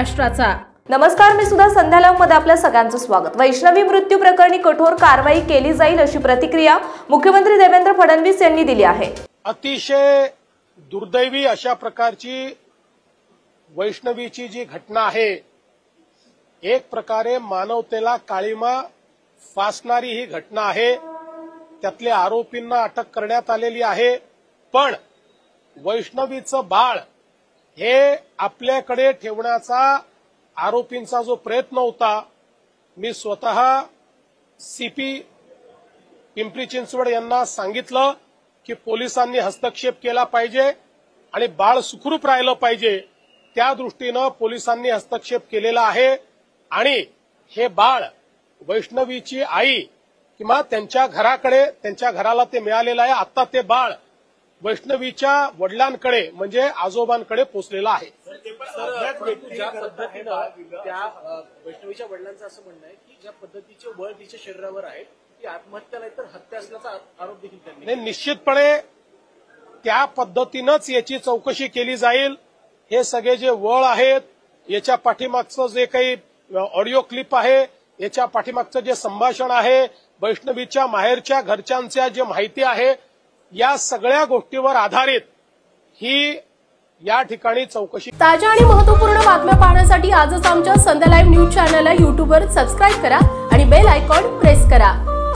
महाराष्ट्राचा। नमस्कार, मी सुद्धा संध्या लाईव्ह मध्ये आपल्या सगळ्यांचं स्वागत। वैष्णवी मृत्यू प्रकरणी कठोर कारवाई केली जाईल अशी प्रतिक्रिया मुख्यमंत्री देवेंद्र फडणवीस यांनी दिली आहे। अतिशय दुर्दैवी अशा प्रकारची वैष्णवीची जी घटना आहे, एक प्रकारे मानवतेला काळीमा फासणारी ही घटना आहे। त्यातल्या आरोपींना अटक करण्यात आलेली आहे, पण वैष्णवीचं बाळ हे आपल्याकडे ठेवण्याचा आरोपींचा जो प्रयत्न होता, मी स्वतः सीपी पिंपरी चिंचवड यांना सांगितलं की पोलिसांनी हस्तक्षेप केला पाहिजे आणि बाळ सुखरूप राहिलं पाहिजे। त्या दृष्टीनं पोलिसांनी हस्तक्षेप केलेला आहे आणि हे बाळ वैष्णवीची आई किंवा त्यांच्या घराकडे, त्यांच्या घराला ते मिळालेलं आहे। आता ते बाळ वैष्णवीच्या वडिलांकडे म्हणजे आजोबांकडे पोहोचलेलं आहे। ज्या पद्धतीनं त्या वैष्णवीच्या वडिलांचं असं म्हणणं आहे की ज्या पद्धतीचे बळ तिच्या शरीरावर आहे ती आत्महत्या नाही तर हत्या असल्याचा आरोप देखील त्यांनी। निश्चितपणे त्या पद्धतीनंच याची चौकशी केली जाईल। हे सगळे जे वळ आहेत, याच्या पाठीमागचं जे काही ऑडिओ क्लिप आहे, याच्या पाठीमागचं जे संभाषण आहे, वैष्णवीच्या माहेरच्या घरच्यांच्या जे माहिती आहे, या सगळ्या गोष्टीवर आधारित ही या ठिकाणी चौकशी। ताज्या आणि महत्त्वपूर्ण बातम्या पाहण्यासाठी आजच आमच्या संध्या लाईव्ह न्यूज चॅनलला YouTubeवर सबस्क्राईब करा आणि बेल आयकॉन प्रेस करा।